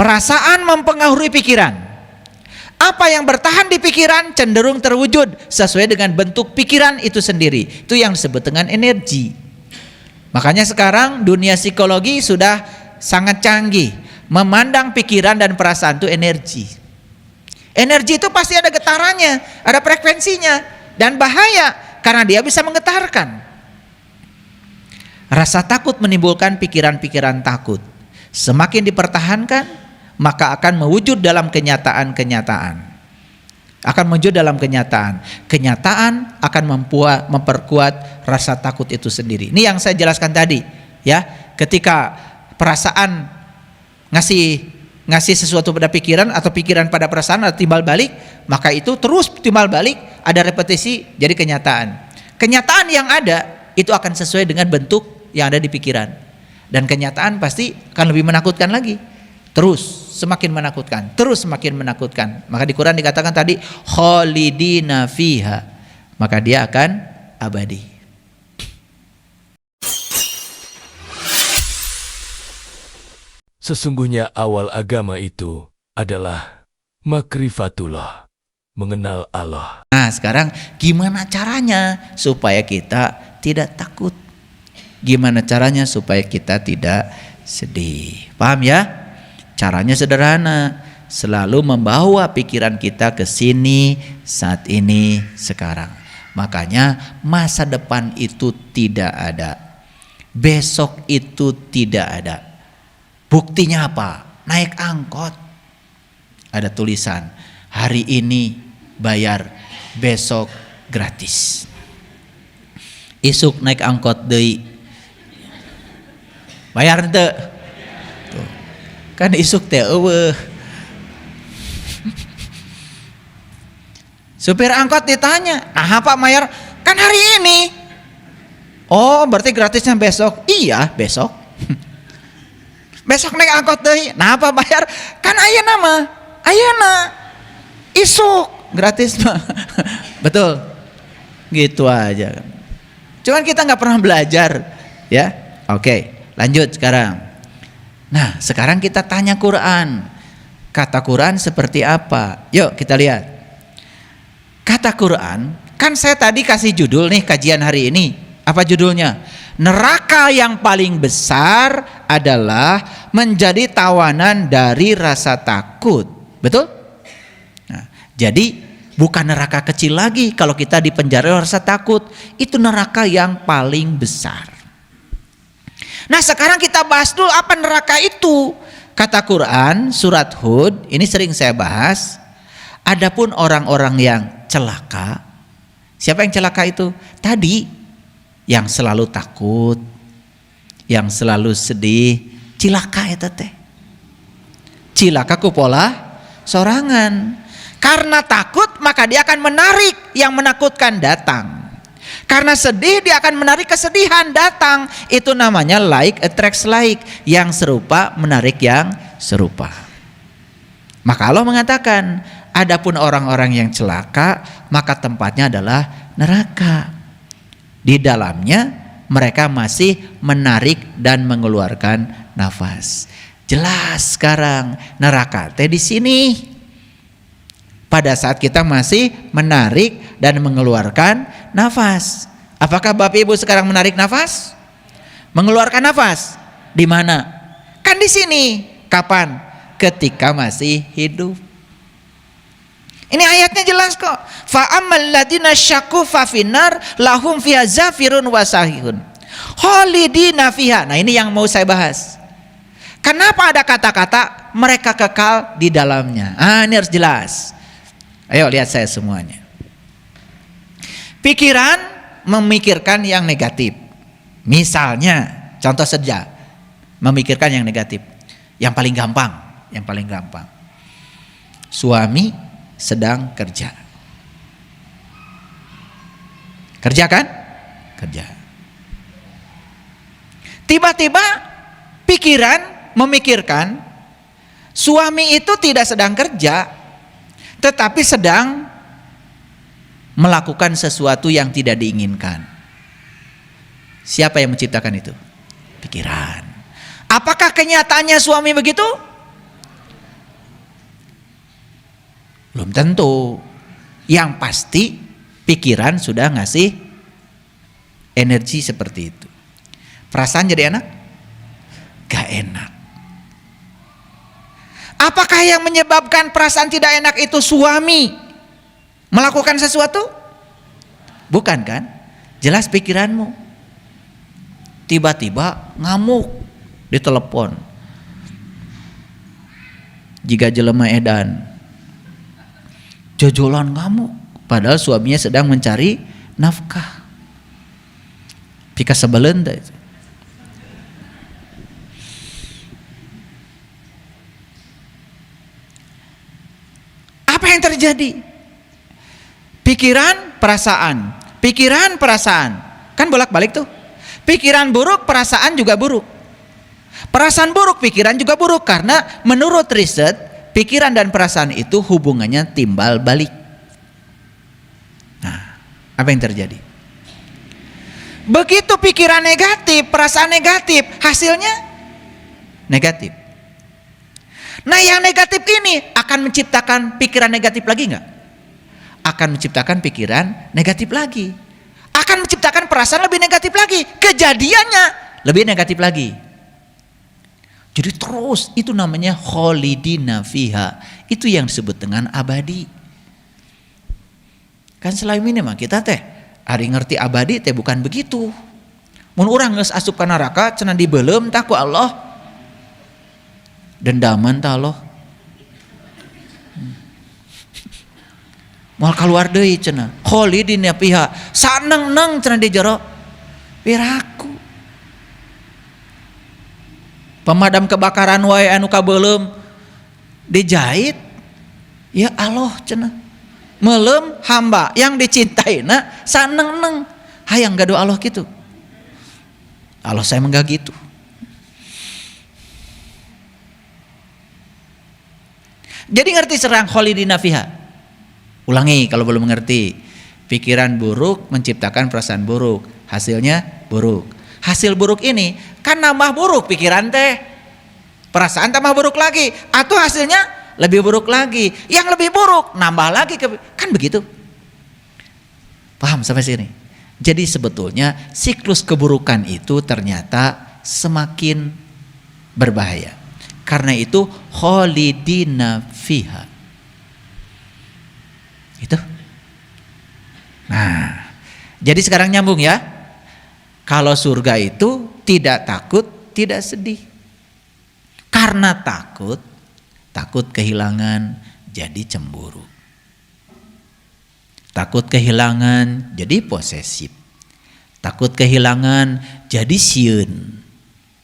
Perasaan mempengaruhi pikiran. Apa yang bertahan di pikiran cenderung terwujud sesuai dengan bentuk pikiran itu sendiri. Itu yang disebut dengan energi. Makanya sekarang dunia psikologi sudah sangat canggih, memandang pikiran dan perasaan itu energi. Energi itu pasti ada getarannya, ada frekuensinya, dan bahaya karena dia bisa menggetarkan. Rasa takut menimbulkan pikiran-pikiran takut. Semakin dipertahankan, maka akan mewujud dalam kenyataan-kenyataan. Akan mewujud dalam kenyataan. Kenyataan akan memperkuat rasa takut itu sendiri. Ini yang saya jelaskan tadi, ya. Ketika perasaan ngasih sesuatu pada pikiran atau pikiran pada perasaan atau timbal balik, maka itu terus timbal balik, ada repetisi jadi kenyataan. Kenyataan yang ada itu akan sesuai dengan bentuk yang ada di pikiran. Dan kenyataan pasti akan lebih menakutkan lagi. Terus semakin menakutkan, terus semakin menakutkan. Maka di Quran dikatakan tadi khalidina fiha, maka dia akan abadi. Sesungguhnya awal agama itu adalah makrifatullah, mengenal Allah. Nah sekarang gimana caranya supaya kita tidak takut? Gimana caranya supaya kita tidak sedih? Paham ya? Caranya sederhana, selalu membawa pikiran kita ke sini, saat ini, sekarang. Makanya masa depan itu tidak ada, besok itu tidak ada. Buktinya apa? Naik angkot, ada tulisan hari ini bayar, besok gratis. Isuk naik angkot deui, bayar henteu? Tuh. Kan isuk teh eueuh. Supir angkot ditanya, "Nah, Pak Mayor, kan hari ini." "Oh, berarti gratisnya besok." "Iya, besok." "Besok naik angkot deui." "Nah, Pak Bayar, kan ayeuna mah, ayeuna isuk gratis mah." Betul. Gitu aja. Cuman kita nggak pernah belajar, ya. Oke, lanjut sekarang. Nah, sekarang kita tanya Quran. Kata Quran seperti apa? Yuk kita lihat. Kata Quran, kan saya tadi kasih judul nih kajian hari ini. Apa judulnya? Neraka yang paling besar adalah menjadi tawanan dari rasa takut. Betul? Nah, jadi bukan neraka kecil lagi kalau kita dipenjara oleh rasa takut. Itu neraka yang paling besar. Nah sekarang kita bahas dulu apa neraka itu. Kata Quran surat Hud, ini sering saya bahas. Adapun orang-orang yang celaka. Siapa yang celaka itu? Tadi yang selalu takut, yang selalu sedih, cilaka eta teh. Cilaka ku pola sorangan. Karena takut maka dia akan menarik yang menakutkan datang. Karena sedih dia akan menarik kesedihan datang. Itu namanya like attracts like, yang serupa menarik yang serupa. Maka Allah mengatakan, adapun orang-orang yang celaka maka tempatnya adalah neraka. Di dalamnya mereka masih menarik dan mengeluarkan nafas. Jelas sekarang neraka teh di sini. Pada saat kita masih menarik dan mengeluarkan nafas. Apakah Bapak Ibu sekarang menarik nafas? Mengeluarkan nafas? Di mana? Kan di sini. Kapan? Ketika masih hidup. Ini ayatnya jelas kok. Fa ammal ladzina syaqu fa finnar lahum fiha zafirun wa sahihun. Khalidina fiha. Nah, ini yang mau saya bahas. Kenapa ada kata-kata mereka kekal di dalamnya? Ini harus jelas. Ayo lihat saya semuanya. Pikiran memikirkan yang negatif. Misalnya, contoh saja, memikirkan yang negatif. Yang paling gampang. Suami sedang kerja. Kerja kan? Kerja. Tiba-tiba pikiran memikirkan suami itu tidak sedang kerja, tetapi sedang melakukan sesuatu yang tidak diinginkan. Siapa yang menciptakan itu? Pikiran. Apakah kenyataannya suami begitu? Belum tentu. Yang pasti pikiran sudah ngasih energi seperti itu. Perasaan jadi enak? Gak enak. Apakah yang menyebabkan perasaan tidak enak itu suami melakukan sesuatu? Bukan kan? Jelas pikiranmu. Tiba-tiba ngamuk di telepon. Jika jelema edan jojolan ngamuk, padahal suaminya sedang mencari nafkah. Pika sebelen teh. Apa yang terjadi? Pikiran, perasaan. Pikiran, perasaan. Kan bolak-balik tuh. Pikiran buruk, perasaan juga buruk. Perasaan buruk, pikiran juga buruk. Karena menurut riset, pikiran dan perasaan itu hubungannya timbal balik. Nah, apa yang terjadi? Begitu pikiran negatif, perasaan negatif, hasilnya negatif. Nah, yang negatif ini akan menciptakan pikiran negatif lagi nggak? Akan menciptakan pikiran negatif lagi. Akan menciptakan perasaan lebih negatif lagi. Kejadiannya lebih negatif lagi. Jadi terus, itu namanya kholidina fiha. Itu yang disebut dengan abadi. Kan selain ini mah kita teh ari ngerti abadi teh bukan begitu. Mun urang geus asup ka neraka cenah dibeuleum tah ku Allah. Dendaman tah Allah. Moal kaluar deui cenah. Kholidina fiha. Saneng-neng cenah di jero piraku. Pemadam kebakaran wae anu kabeuleum dijahit, ya Allah cenah. Melem hamba yang dicintaina saneng-neng. Hayang gaduh Allah gitu. Allah saya enggak gitu. Jadi ngerti serang kholidina fiha. Ulangi kalau belum mengerti. Pikiran buruk menciptakan perasaan buruk, hasilnya buruk. Hasil buruk ini kan nambah buruk pikiran teh, perasaan tambah buruk lagi, atau hasilnya lebih buruk lagi, yang lebih buruk nambah lagi, kan begitu. Paham sampai sini? Jadi sebetulnya siklus keburukan itu ternyata semakin berbahaya. Karena itu kholidina fiha. Itu. Nah, jadi sekarang nyambung ya. Kalau surga itu tidak takut, tidak sedih. Karena takut kehilangan jadi cemburu. Takut kehilangan jadi posesif. Takut kehilangan jadi sieun.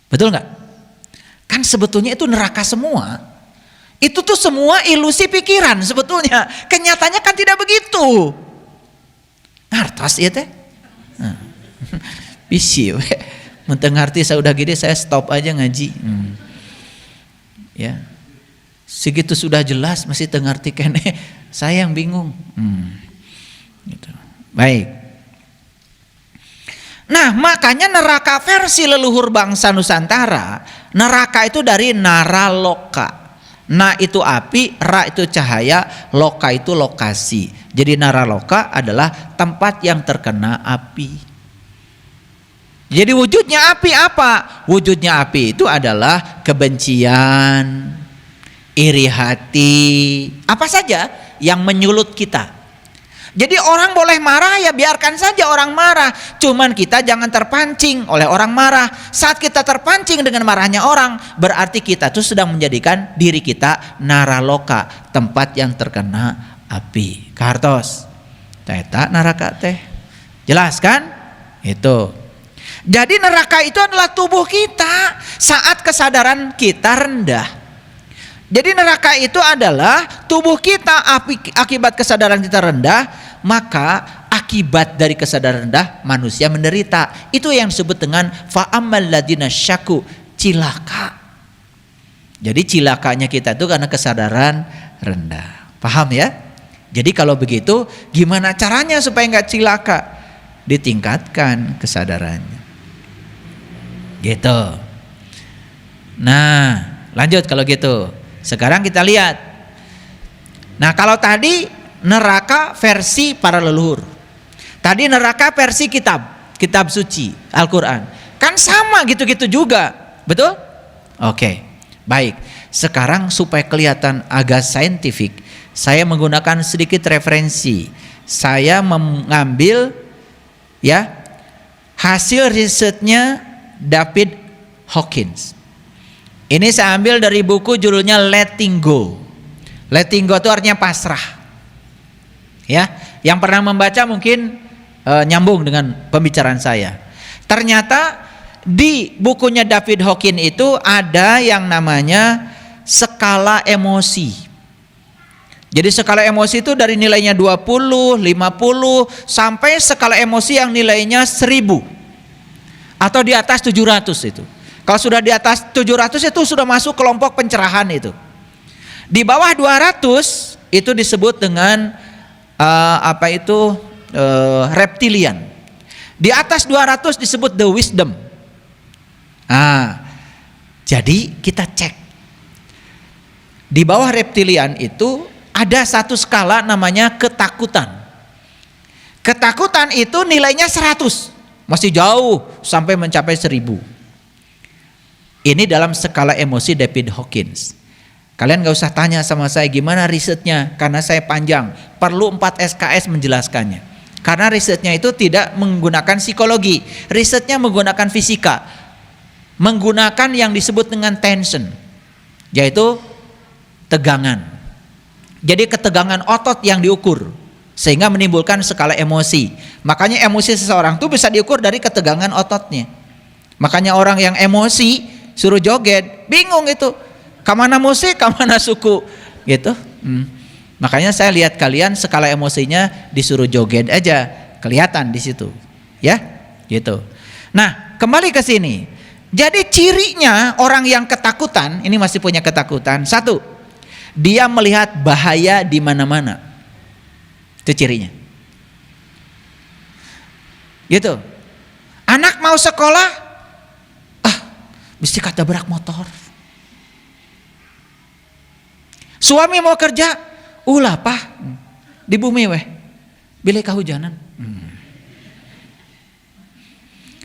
Betul nggak? Kan sebetulnya itu neraka semua. Itu tuh semua ilusi pikiran sebetulnya. Kenyataannya kan tidak begitu. Ngartos ya teh. Nah. Bisi we. Menteng ngarti saya udah gede saya stop aja ngaji. Ya. Segitu sudah jelas masih teu ngarti kene. Saya yang bingung. Gitu. Baik. Nah, makanya neraka versi leluhur bangsa Nusantara, neraka itu dari naraloka. Na itu api, ra itu cahaya, loka itu lokasi. Jadi naraloka adalah tempat yang terkena api. Jadi wujudnya api apa? Wujudnya api itu adalah kebencian, iri hati, apa saja yang menyulut kita. Jadi orang boleh marah, ya biarkan saja orang marah. Cuman kita jangan terpancing oleh orang marah. Saat kita terpancing dengan marahnya orang, berarti kita tuh sedang menjadikan diri kita naraloka, tempat yang terkena api. Kartos, teta neraka teh. Jelas kan? Itu. Jadi neraka itu adalah tubuh kita saat kesadaran kita rendah. Jadi neraka itu adalah tubuh kita akibat kesadaran kita rendah, maka akibat dari kesadaran rendah manusia menderita. Itu yang disebut dengan fa'ammal ladina syaku, cilaka. Jadi cilakanya kita itu karena kesadaran rendah. Paham ya? Jadi kalau begitu gimana caranya supaya nggak cilaka? Ditingkatkan kesadarannya. Gitu. Nah, lanjut kalau gitu. Sekarang kita lihat Nah, kalau tadi neraka versi para leluhur. Tadi neraka versi kitab suci, Al-Qur'an. Kan sama gitu-gitu juga. Betul? Oke. Baik. Sekarang supaya kelihatan agak saintifik, saya menggunakan sedikit referensi. Saya mengambil ya hasil risetnya David Hawkins. Ini saya ambil dari buku judulnya Letting Go. Letting Go itu artinya pasrah. Ya, yang pernah membaca mungkin nyambung dengan pembicaraan saya. Ternyata di bukunya David Hawkins itu ada yang namanya skala emosi. Jadi skala emosi itu dari nilainya 20, 50 sampai skala emosi yang nilainya 1000 atau di atas 700 itu. Kalau sudah di atas 700 itu sudah masuk kelompok pencerahan itu. Di bawah 200 itu disebut dengan reptilian. Di atas 200 disebut the wisdom. Jadi kita cek. Di bawah reptilian itu ada satu skala namanya ketakutan. Ketakutan itu nilainya 100. Masih jauh sampai mencapai 1000. Ini dalam skala emosi David Hawkins. Kalian gak usah tanya sama saya gimana risetnya, karena saya panjang, perlu 4 SKS menjelaskannya. Karena risetnya itu tidak menggunakan psikologi, risetnya menggunakan fisika, menggunakan yang disebut dengan tension, yaitu tegangan. Jadi ketegangan otot yang diukur, sehingga menimbulkan skala emosi. Makanya emosi seseorang itu bisa diukur dari ketegangan ototnya. Makanya orang yang emosi suruh joget, bingung itu. Kamana musik, kamana suku, gitu. Makanya saya lihat kalian skala emosinya disuruh joget aja, kelihatan di situ, ya, gitu. Nah, kembali ke sini. Jadi cirinya orang yang ketakutan, ini masih punya ketakutan. 1, dia melihat bahaya di mana-mana. Itu cirinya. Gitu. Anak mau sekolah, mesti ketabrak motor. Suami mau kerja, ulah pah di bumi weh, bilai kehujanan.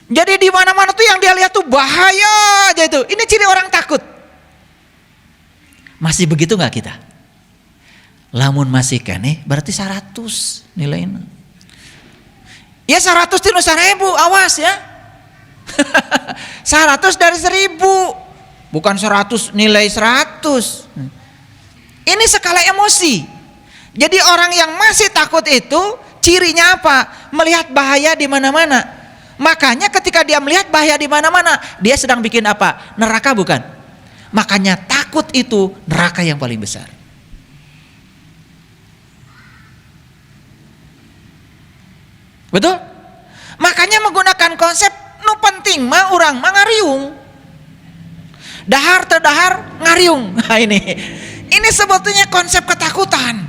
Jadi di mana-mana tuh yang dia lihat tuh bahaya aja itu. Ini ciri orang takut. Masih begitu nggak kita? Lamun masih kene, berarti 100 nilainya. Ya 100 tinu 1000, awas ya. 100 dari 1000, bukan 100 nilai 100. Ini skala emosi. Jadi orang yang masih takut itu cirinya apa? Melihat bahaya di mana-mana. Makanya ketika dia melihat bahaya di mana-mana, dia sedang bikin apa? Neraka bukan? Makanya takut itu neraka yang paling besar. Betul? Makanya menggunakan konsep nu penting mah urang mah ngariung. Dahar teu dahar ngariung. Nah ini sebetulnya konsep ketakutan.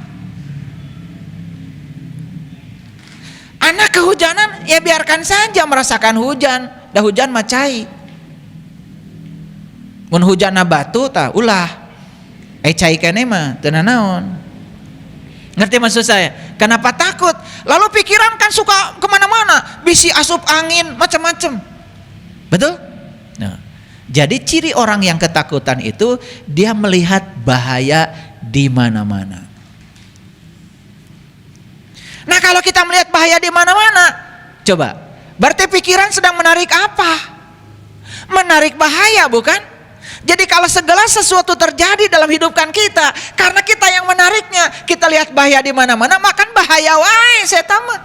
Anak kehujanan, ya biarkan saja merasakan hujan. Dah hujan mah cai. Mun hujan batu tah ulah. Cai kene mah teu naon. Ngerti maksud saya? Kenapa takut? Lalu pikiran kan suka kemana-mana, bisi asup angin macam-macam. Betul? Nah. Jadi ciri orang yang ketakutan itu dia melihat bahaya di mana-mana. Nah, kalau kita melihat bahaya di mana-mana, coba, berarti pikiran sedang menarik apa? Menarik bahaya, bukan? Jadi kalau segala sesuatu terjadi dalam hidupkan kita, karena kita yang menariknya, kita lihat bahaya di mana-mana, makan bahaya wae setan mah.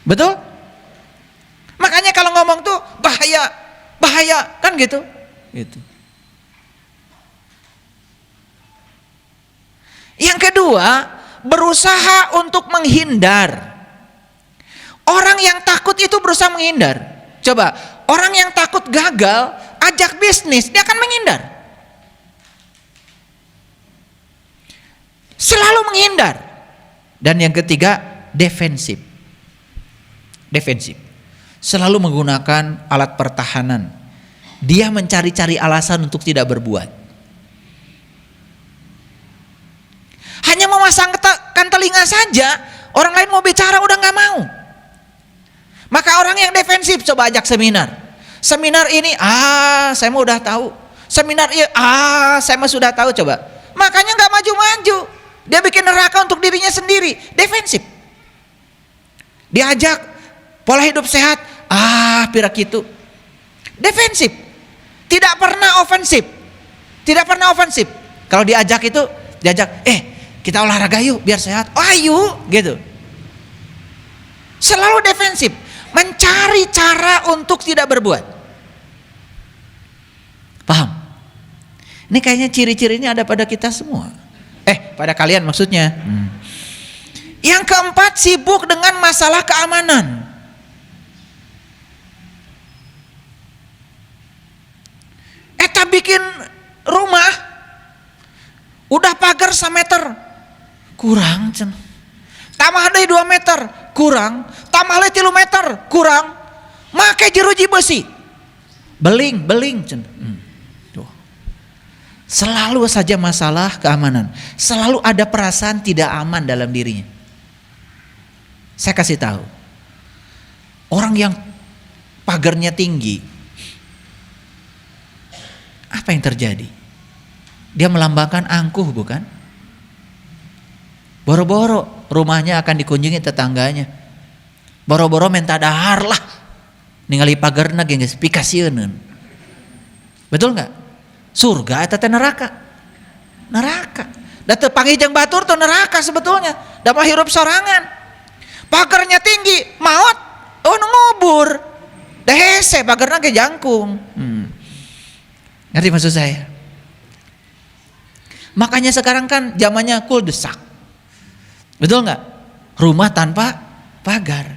Betul? Makanya kalau ngomong tuh bahaya kan gitu. Gitu. Yang kedua, berusaha untuk menghindar. Orang yang takut itu berusaha menghindar. Coba, orang yang takut gagal, ajak bisnis, dia akan menghindar. Selalu menghindar. Dan yang ketiga, defensif. Defensif. Selalu menggunakan alat pertahanan. Dia mencari-cari alasan untuk tidak berbuat. telinga saja, orang lain mau bicara udah nggak mau. Maka orang yang defensif coba ajak seminar. Seminar ini, saya mah udah tahu. Seminar ini, saya mah sudah tahu, coba. Makanya nggak maju-maju. Dia bikin neraka untuk dirinya sendiri, defensif. Diajak pola hidup sehat, pirak itu. Defensif. Tidak pernah ofensif. Tidak pernah ofensif. Kalau diajak itu, kita olahraga yuk biar sehat. Ayo, gitu. Selalu defensif, mencari cara untuk tidak berbuat. Paham? Ini kayaknya ciri-cirinya ada pada kita semua. Pada kalian maksudnya. Yang keempat, sibuk dengan masalah keamanan. Bikin rumah udah pagar 1 meter kurang, tambah dari 2 meter kurang, tambah dari 3 meter kurang, make jeruji besi, beling selalu saja masalah keamanan, selalu ada perasaan tidak aman dalam dirinya. Saya kasih tahu, orang yang pagarnya tinggi, apa yang terjadi? Dia melambangkan angkuh, bukan? Boro-boro rumahnya akan dikunjungi tetangganya. Boro-boro minta dahar lah. Ningali pagarna geus pikasieun. Betul nggak? Surga eta teh neraka. Neraka. Da teu panggih jeung batur tuh neraka sebetulnya. Da mah hirup sorangan. Pagarnya tinggi, maot. Nu ngubur. Da hese pagarna ge jangkung. Ngerti maksud saya? Makanya sekarang kan zamannya kuldesak. Betul nggak? Rumah tanpa pagar.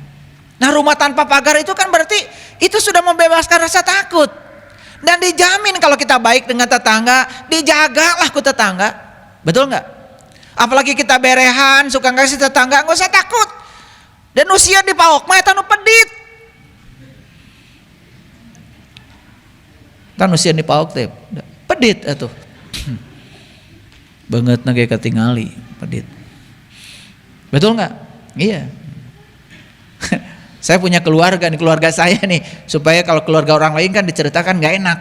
Nah, rumah tanpa pagar itu kan berarti itu sudah membebaskan rasa takut. Dan dijamin kalau kita baik dengan tetangga, dijagalah ku tetangga. Betul nggak? Apalagi kita berehan, suka ngasih tetangga, nggak usah takut. Dan usia di paok mah eta nu pedit. Kan usia di paok teh pedit atuh. Banget nage ketingali pedit. Betul nggak? Iya. Saya punya keluarga nih, keluarga saya nih, supaya kalau keluarga orang lain kan diceritakan nggak enak.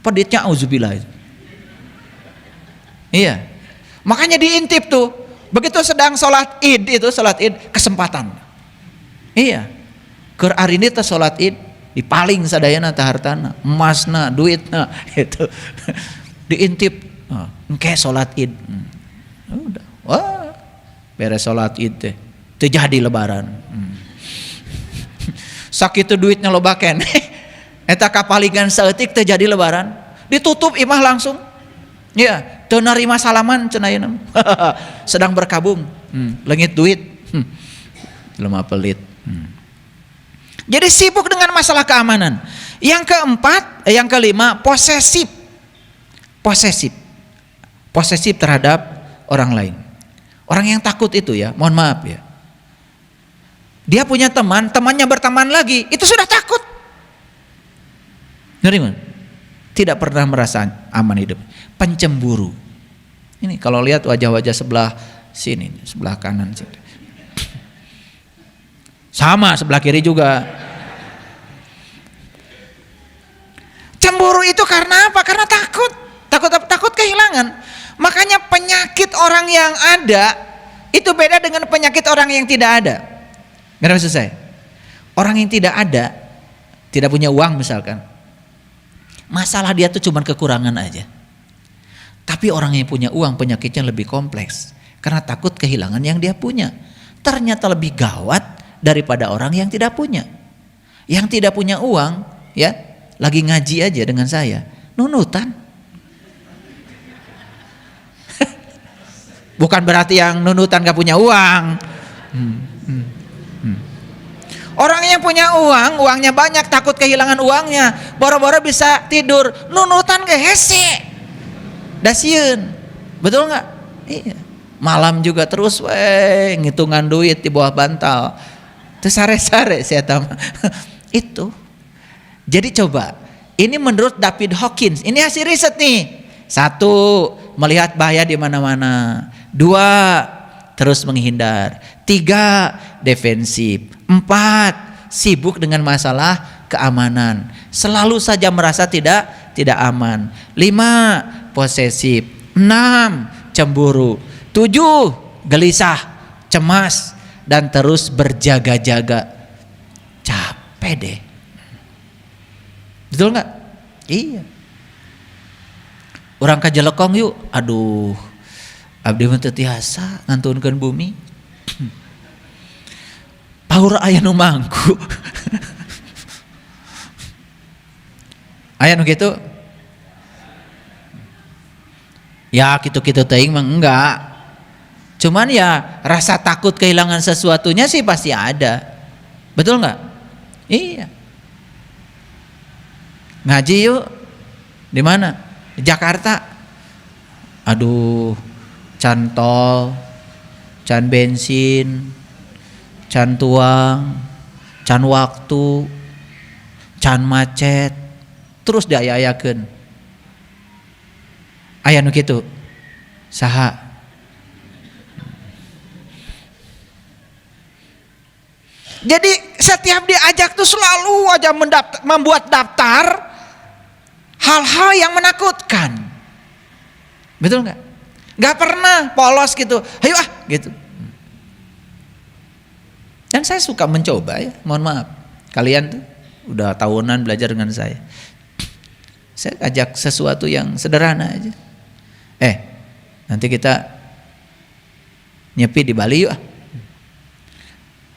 Peditnya auzubillah. Iya. Makanya diintip tuh. Begitu sedang sholat id itu, sholat id kesempatan. Iya. Keur arini teh sholat id dipaling sadayana teh hartana, emasna, duitna itu. Diintip, engke sholat id. Udah. Wah, beres sholat id teh terjadi lebaran. Sakitu duitnya lobaken. Eta kapalingan saeutik terjadi lebaran, ditutup imah langsung. Ya, teu narima salaman cenah ayeuna. Sedang berkabung. Leungit duit. Lemah pelit. Jadi sibuk dengan masalah keamanan. Yang keempat, yang kelima, posesif. Posesif terhadap orang lain. Orang yang takut itu ya, mohon maaf ya. Dia punya teman, temannya berteman lagi, itu sudah takut. Ngerti kan? Tidak pernah merasa aman hidup. Pencemburu. Ini kalau lihat wajah-wajah sebelah sini, sebelah kanan sini. Sama sebelah kiri juga. Cemburu itu karena apa? Karena takut. Takut kehilangan. Makanya penyakit orang yang ada itu beda dengan penyakit orang yang tidak ada. Ngerti maksud saya? Orang yang tidak ada, tidak punya uang misalkan, masalah dia tuh cuma kekurangan aja. Tapi orang yang punya uang penyakitnya lebih kompleks karena takut kehilangan yang dia punya. Ternyata lebih gawat daripada orang yang tidak punya. Yang tidak punya uang, ya, lagi ngaji aja dengan saya, nunutan. Bukan berarti yang nunutan gak punya uang. Orang yang punya uang, uangnya banyak, takut kehilangan uangnya, boro-boro bisa tidur, nunutan ge hese. Dasieun. Betul nggak? Iya. Malam juga terus ngitungan duit di bawah bantal. Terus sare-sare saya tahu. Itu. Jadi coba, ini menurut David Hawkins, ini hasil riset nih. 1, melihat bahaya di mana-mana. 2, terus menghindar. 3, defensif. 4, sibuk dengan masalah keamanan. Selalu saja merasa tidak aman. 5, posesif. 6, cemburu. 7, gelisah, cemas, dan terus berjaga-jaga. Capek deh. Betul nggak? Iya. Orang kajelekong yuk. Aduh, abdi mah teu tiasa ngantunkeun bumi. Paur aya nu mangku. Aya nu kitu? Ya kitu-kitu teuing mah enggak. Cuman ya rasa takut kehilangan sesuatunya sih pasti ada. Betul nggak? Iya. Ngaji yuk. Di mana? Di Jakarta. Aduh, can tol, can bensin, can tuang, can waktu, can macet, terus diaya-ayakeun. Aya nu kitu. Saha? Jadi setiap diajak tuh selalu aja membuat daftar hal-hal yang menakutkan. Betul nggak? Nggak pernah polos gitu. Ayo gitu. Dan saya suka mencoba ya. Mohon maaf. Kalian tuh udah tahunan belajar dengan saya. Saya ajak sesuatu yang sederhana aja. Nanti kita nyepi di Bali yuk.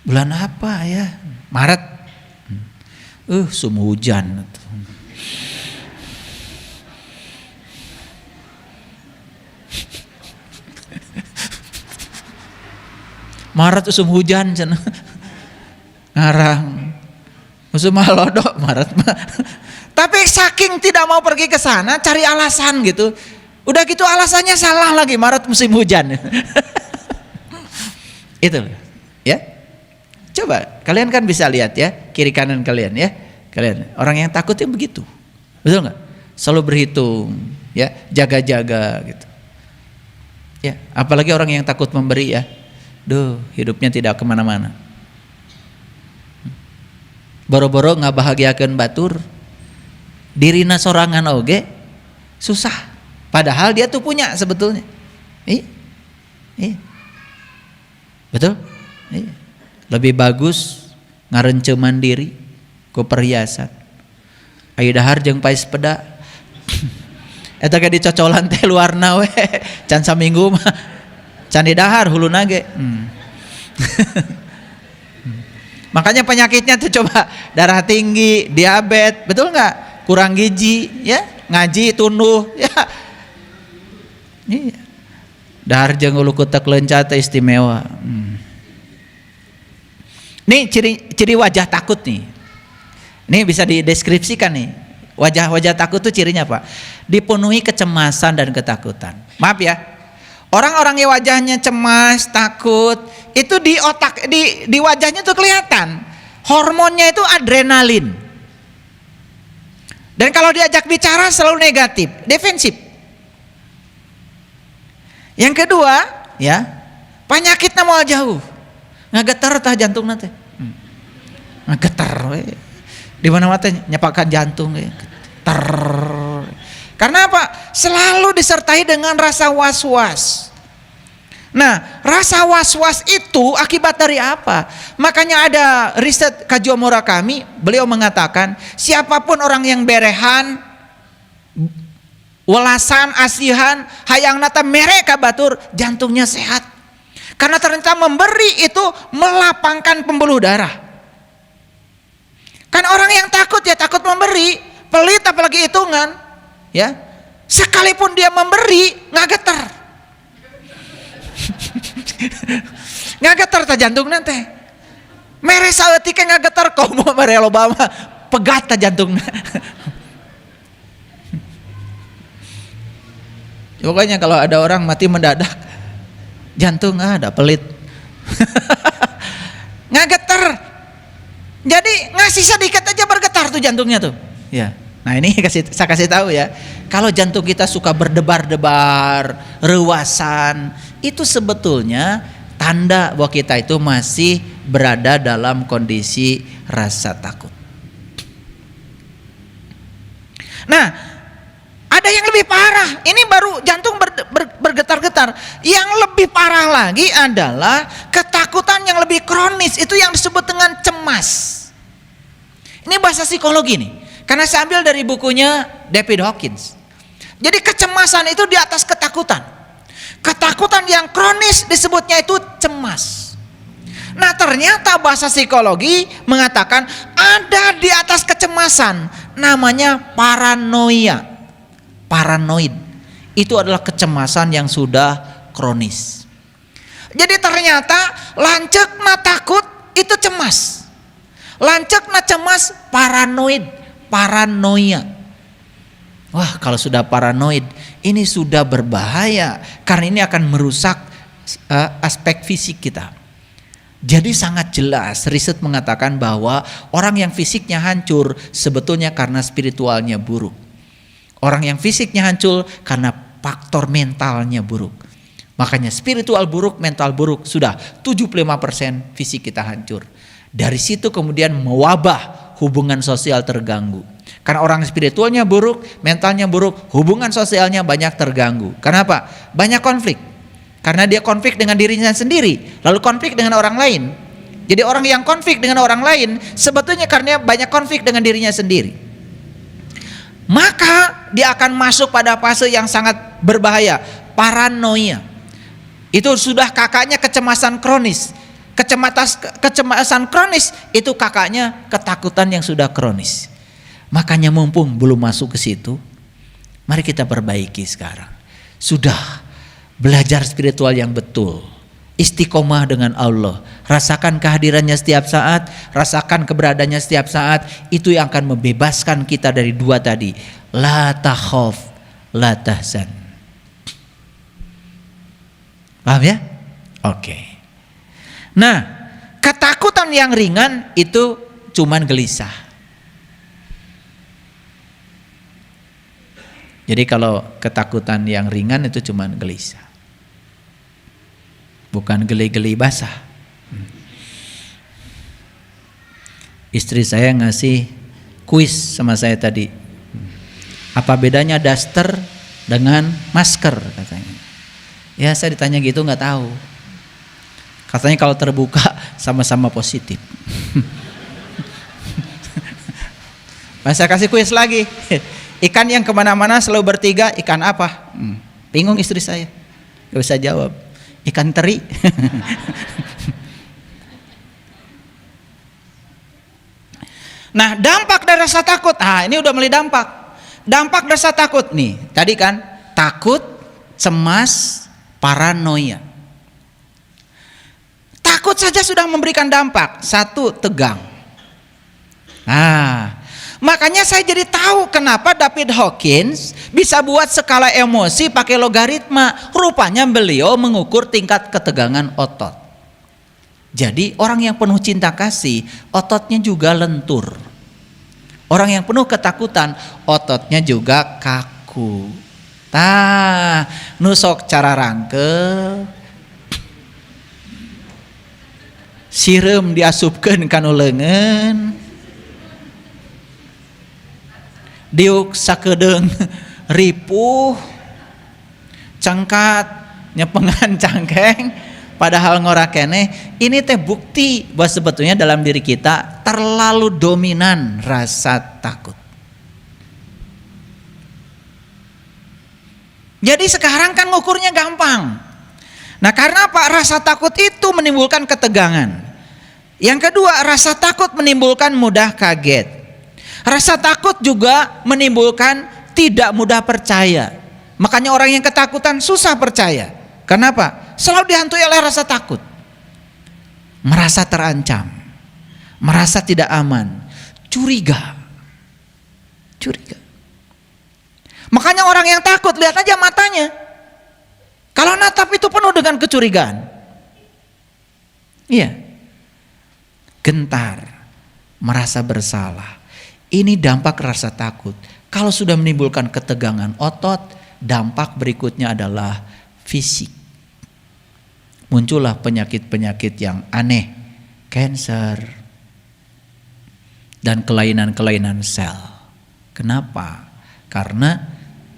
Bulan apa ya? Maret. Sum hujan. Maret usum hujan cenah. Ngarang. Usum malodok Maret mah. Tapi saking tidak mau pergi ke sana, cari alasan gitu. Udah gitu alasannya salah lagi, Maret musim hujan. Itu ya. Coba kalian kan bisa lihat ya, kiri kanan kalian ya. Kalian orang yang takutnya begitu. Betul enggak? Selalu berhitung, ya, jaga-jaga gitu. Ya, apalagi orang yang takut memberi ya. Duh, hidupnya tidak kemana-mana. Boro-boro ngabahagiakeun batur, dirina sorangan oge susah. Padahal dia tuh punya sebetulnya. Iya. Betul? Iya. Lebih bagus ngarence mandiri ku perhiasan. Aya dahar jeung paes peda. Eta ge dicocolan teh luarna we. Can saminggu mah can di dahar huluna ge. Makanya penyakitnya tuh coba darah tinggi, diabetes, betul nggak? Kurang gizi, ya, ngaji tunduh, ya. Iya. Dahar jeung ulu kutek leuncat istimewa. Nih ciri wajah takut nih. Ini bisa dideskripsikan nih. Wajah takut tuh cirinya apa? Dipenuhi kecemasan dan ketakutan. Maaf ya. Orang-orang yang wajahnya cemas, takut, itu di otak, di wajahnya tuh kelihatan. Hormonnya itu adrenalin. Dan kalau diajak bicara selalu negatif, defensif. Yang kedua, ya, penyakitnya mau jauh. Ngagetar tah jantung nanti. Ngagetar we. Di mana mata nyepakan jantung we. Ter. Karena apa? Selalu disertai dengan rasa was-was. Nah, rasa was-was itu akibat dari apa? Makanya ada riset Kajuo Murakami, beliau mengatakan, siapapun orang yang berehan, welasan, asihan, hayang nata mereka batur, jantungnya sehat. Karena ternyata memberi itu melapangkan pembuluh darah. Kan orang yang takut ya takut memberi, pelit apalagi hitungan. Ya, sekalipun dia memberi nggak getar, nggak getar ta jantung nanti. Mere saeutik nggak getar kau mau mere loba mah pegat ta jantungna. Pokoknya kalau ada orang mati mendadak, jantung ada pelit, nggak getar. Jadi ngasih sedikit aja bergetar tuh jantungnya tuh. Ya. Nah ini saya kasih tahu ya, kalau jantung kita suka berdebar-debar, rewasan, itu sebetulnya tanda bahwa kita itu masih berada dalam kondisi rasa takut. Nah, ada yang lebih parah. Ini baru jantung bergetar-getar. Yang lebih parah lagi adalah ketakutan yang lebih kronis. Itu yang disebut dengan cemas. Ini bahasa psikologi nih. Karena saya ambil dari bukunya David Hawkins. Jadi kecemasan itu di atas ketakutan. Ketakutan yang kronis disebutnya itu cemas. Nah, ternyata bahasa psikologi mengatakan ada di atas kecemasan, namanya paranoia. Paranoid itu adalah kecemasan yang sudah kronis. Jadi ternyata lancek na takut itu cemas, lancek na cemas paranoid, paranoia. Wah, kalau sudah paranoid ini sudah berbahaya karena ini akan merusak aspek fisik kita. Jadi sangat jelas riset mengatakan bahwa orang yang fisiknya hancur sebetulnya karena spiritualnya buruk. Orang yang fisiknya hancur karena faktor mentalnya buruk. Makanya spiritual buruk, mental buruk, sudah 75% fisik kita hancur. Dari situ kemudian mewabah, hubungan sosial terganggu. Karena orang spiritualnya buruk, mentalnya buruk, hubungan sosialnya banyak terganggu. Kenapa? Banyak konflik. Karena dia konflik dengan dirinya sendiri, lalu konflik dengan orang lain. Jadi orang yang konflik dengan orang lain sebetulnya karena banyak konflik dengan dirinya sendiri. Maka dia akan masuk pada fase yang sangat berbahaya, paranoia. Itu sudah kakaknya kecemasan kronis. Kecemasan kronis itu kakaknya ketakutan yang sudah kronis. Makanya mumpung belum masuk ke situ, mari kita perbaiki sekarang. Sudah belajar spiritual yang betul, istiqomah dengan Allah, rasakan kehadirannya setiap saat, rasakan keberadaannya setiap saat. Itu yang akan membebaskan kita dari dua tadi, la takhaf, la tahzan. Paham ya? Oke. Nah, ketakutan yang ringan itu cuman gelisah. Jadi kalau ketakutan yang ringan itu cuman gelisah. Bukan geli-geli basah. Istri saya ngasih kuis sama saya tadi. Apa bedanya daster dengan masker katanya. Ya saya ditanya gitu nggak tahu. Katanya kalau terbuka sama-sama positif. Saya kasih kuis lagi. Ikan yang kemana-mana selalu bertiga, ikan apa? Bingung istri saya, gak bisa jawab. Ikan teri. Nah, dampak dari rasa takut. Ini udah mulai dampak. Dampak rasa takut nih. Tadi kan takut, cemas, paranoia. Takut saja sudah memberikan dampak. Satu, tegang. Makanya saya jadi tahu kenapa David Hawkins bisa buat skala emosi pakai logaritma. Rupanya beliau mengukur tingkat ketegangan otot. Jadi orang yang penuh cinta kasih, ototnya juga lentur. Orang yang penuh ketakutan, ototnya juga kaku. Nusok cara rangkel, sireum diasupkeun kanu leungeun, diuk sakedeung ripuh, cangkat nyepengan cangkeng, padahal ngora keneh. Ini teh bukti bahwa sebetulnya dalam diri kita terlalu dominan rasa takut. Jadi sekarang kan ngukurnya gampang. Nah, karena apa? Rasa takut itu menimbulkan ketegangan. Yang kedua, rasa takut menimbulkan mudah kaget. Rasa takut juga menimbulkan tidak mudah percaya. Makanya orang yang ketakutan susah percaya. Kenapa? Selalu dihantui oleh rasa takut. Merasa terancam, merasa tidak aman, curiga. Makanya orang yang takut, lihat aja matanya. Kalau natap itu penuh dengan kecurigaan. Iya. Gentar, merasa bersalah. Ini dampak rasa takut. Kalau sudah menimbulkan ketegangan otot, dampak berikutnya adalah fisik. muncullah penyakit-penyakit yang aneh, kanker dan kelainan-kelainan sel. Kenapa? Karena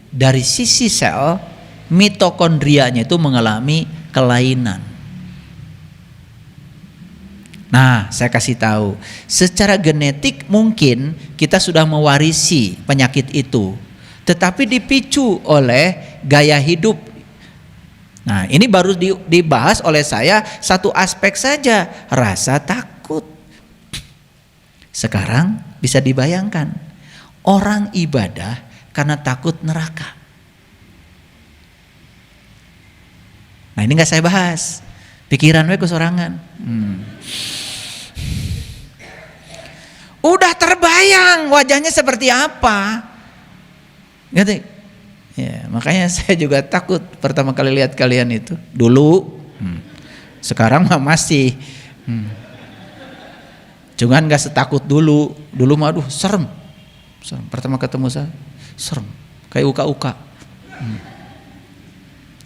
dari sisi sel, mitokondrianya itu mengalami kelainan. Nah, saya kasih tahu, secara genetik mungkin kita sudah mewarisi penyakit itu, tetapi dipicu oleh gaya hidup. Nah, ini baru dibahas oleh saya satu aspek saja, rasa takut. Sekarang bisa dibayangkan, orang ibadah karena takut neraka. Nah, ini gak saya bahas, pikiran we kesorangan. Udah terbayang wajahnya seperti apa, gitu. Ya, makanya saya juga takut pertama kali lihat kalian itu dulu. Sekarang mah masih. Cuman gak setakut dulu. Dulu mah aduh serem. Pertama ketemu saya serem, kayak uka-uka.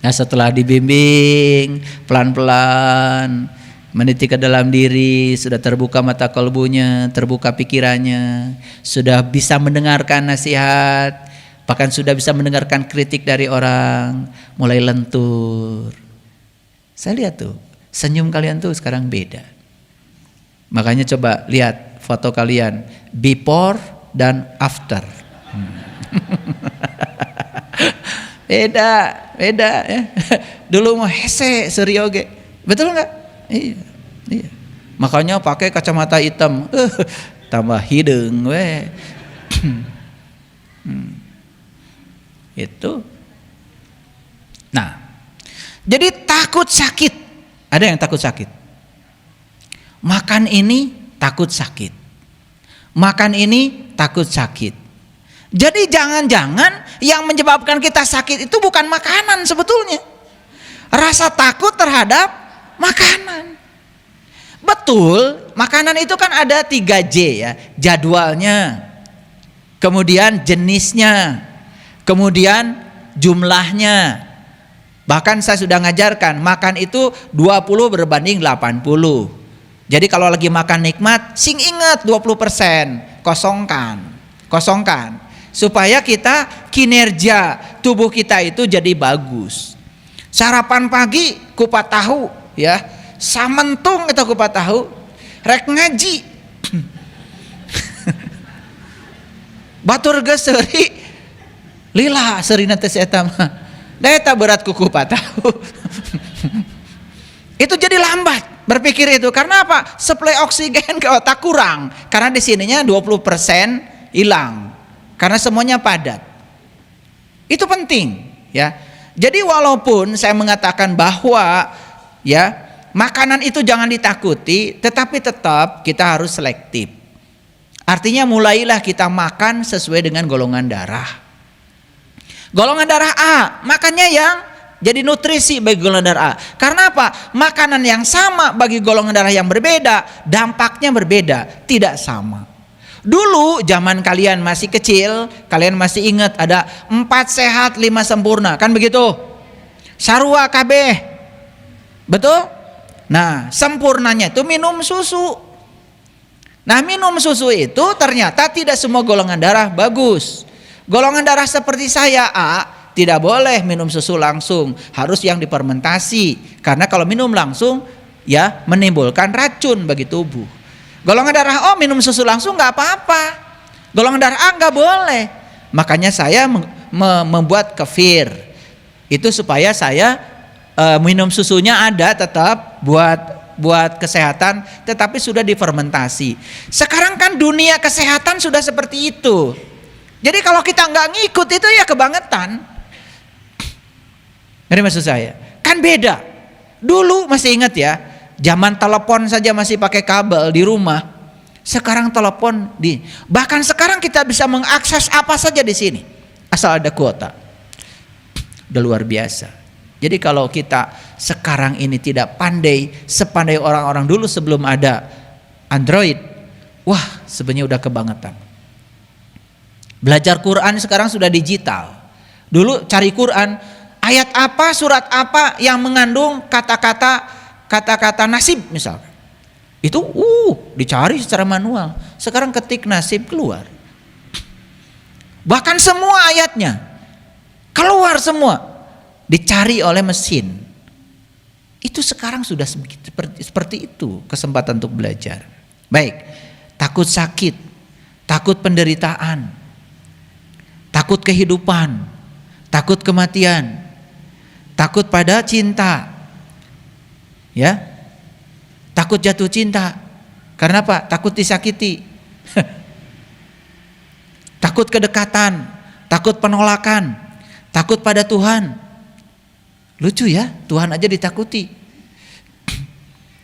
Nah, setelah dibimbing pelan-pelan, meniti ke dalam diri, sudah terbuka mata kalbunya, terbuka pikirannya, sudah bisa mendengarkan nasihat, bahkan sudah bisa mendengarkan kritik dari orang, mulai lentur. Saya lihat tuh, senyum kalian tuh sekarang beda. Makanya coba lihat foto kalian before dan after. Beda ya. Dulu mah hese serioge, betul nggak? Iya. Makanya pakai kacamata hitam, tambah hidung, we. Itu. Nah, jadi takut sakit. Ada yang takut sakit. Makan ini takut sakit. Makan ini takut sakit. Jadi jangan-jangan yang menyebabkan kita sakit itu bukan makanan sebetulnya. Rasa takut terhadap makanan. Betul, makanan itu kan ada 3J ya, jadwalnya, kemudian jenisnya, kemudian jumlahnya. Bahkan saya sudah ngajarkan, makan itu 20 berbanding 80. Jadi kalau lagi makan nikmat, sing ingat 20%, kosongkan. Supaya kita kinerja tubuh kita itu jadi bagus. Sarapan pagi kupat tahu ya, samentung kita kupat tahu, rek ngaji. Batur geus seuri lila seurina teh eta mah. Da eta berat ku kupat tahu. Itu jadi lambat berpikir itu. Karena apa? Suplai oksigen ke otak kurang. Karena di sininya 20% hilang. Karena semuanya padat. Itu penting ya. Jadi walaupun saya mengatakan bahwa ya makanan itu jangan ditakuti, tetapi tetap kita harus selektif. Artinya mulailah kita makan sesuai dengan golongan darah. Golongan darah A, makannya yang jadi nutrisi bagi golongan darah A. Karena apa? Makanan yang sama bagi golongan darah yang berbeda, dampaknya berbeda, tidak sama. Dulu zaman kalian masih kecil, kalian masih ingat ada 4 sehat 5 sempurna, kan begitu? Sarua kabeh. Betul? Nah, sempurnanya itu minum susu. Nah, minum susu itu ternyata tidak semua golongan darah bagus. Golongan darah seperti saya A tidak boleh minum susu langsung, harus yang difermentasi. Karena kalau minum langsung ya menimbulkan racun bagi tubuh. Golongan darah O minum susu langsung nggak apa-apa. Golongan darah A nggak boleh. Makanya saya membuat kefir. Itu supaya saya minum susunya ada tetap buat kesehatan, tetapi sudah difermentasi. Sekarang kan dunia kesehatan sudah seperti itu. Jadi kalau kita nggak ngikut itu ya kebangetan. Ini maksud saya. Kan beda. Dulu masih ingat ya. Zaman telepon saja masih pakai kabel di rumah. Sekarang telepon bahkan sekarang kita bisa mengakses apa saja di sini asal ada kuota. Udah luar biasa. Jadi kalau kita sekarang ini tidak pandai sepandai orang-orang dulu sebelum ada Android, wah sebenarnya udah kebangetan. Belajar Quran sekarang sudah digital. Dulu cari Quran Ayat apa, surat apa yang mengandung kata-kata nasib misalkan. Itu dicari secara manual. Sekarang ketik nasib keluar. Bahkan semua ayatnya keluar semua, dicari oleh mesin. Itu sekarang sudah seperti itu kesempatan untuk belajar. Baik, takut sakit, takut penderitaan, takut kehidupan, takut kematian, takut pada cinta, ya, takut jatuh cinta. Karena apa? Takut disakiti. Takut kedekatan, takut penolakan, takut pada Tuhan. Lucu ya, Tuhan aja ditakuti.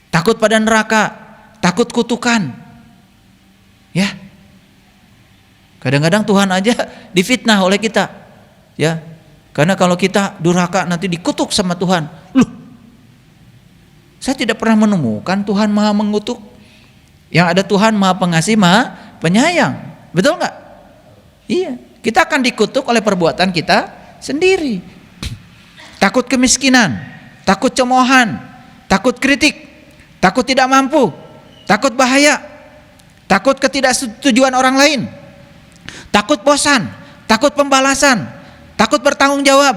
Takut pada neraka, takut kutukan. Ya. Kadang-kadang Tuhan aja difitnah oleh kita. Ya. Karena kalau kita durhaka nanti dikutuk sama Tuhan. Loh. Saya tidak pernah menemukan Tuhan Maha mengutuk. Yang ada Tuhan Maha Pengasih, Maha Penyayang. Betul enggak? Iya, kita akan dikutuk oleh perbuatan kita sendiri. Takut kemiskinan, takut cemoohan, takut kritik, takut tidak mampu, takut bahaya, takut ketidaksetujuan orang lain, takut bosan, takut pembalasan, takut bertanggung jawab,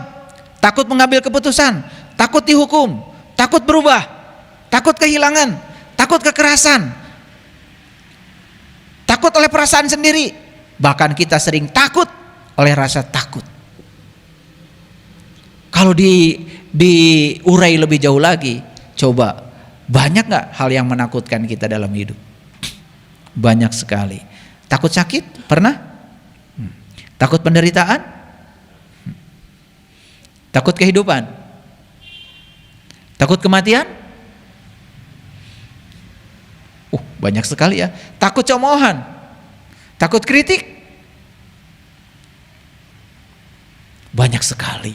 takut mengambil keputusan, takut dihukum, takut berubah, takut kehilangan, takut kekerasan, takut oleh perasaan sendiri. Bahkan kita sering takut oleh rasa takut. Kalau diurai lebih jauh lagi, coba banyak gak hal yang menakutkan kita dalam hidup? Banyak sekali. Takut sakit? Pernah? Takut penderitaan? Takut kehidupan? Takut kematian? Banyak sekali ya. Takut cemoohan? Takut kritik? Banyak sekali.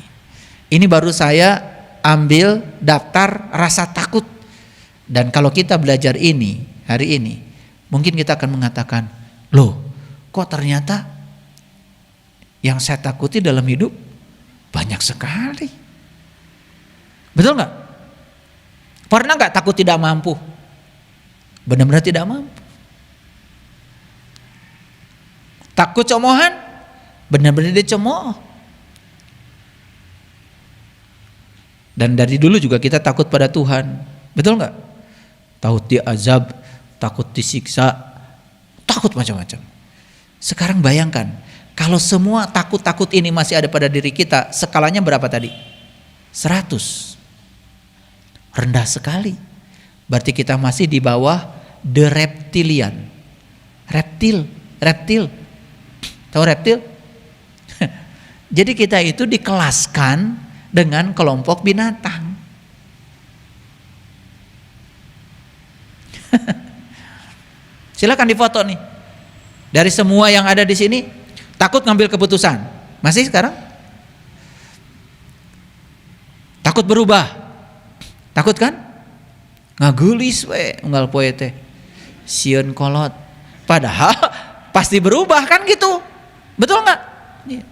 Ini baru saya ambil daftar rasa takut. Dan kalau kita belajar ini hari ini, mungkin kita akan mengatakan, loh kok ternyata yang saya takuti dalam hidup banyak sekali. Betul gak? Pernah gak takut tidak mampu? Benar-benar tidak mampu. Takut cemoohan? Benar-benar dicemooh. Dan dari dulu juga kita takut pada Tuhan. Betul gak? Takut diazab, takut disiksa, takut macam-macam. Sekarang bayangkan, kalau semua takut-takut ini masih ada pada diri kita, skalanya berapa tadi? 100. Rendah sekali. Berarti kita masih di bawah the reptilian. Reptil. Tahu reptil? Jadi kita itu dikelaskan dengan kelompok binatang. Silakan difoto nih. Dari semua yang ada di sini, takut ngambil keputusan. Masih sekarang? Takut berubah. Takut kan? Ngagulis we unggal poe teh. Sieun kolot. Padahal pasti berubah kan gitu. Betul enggak? Iya.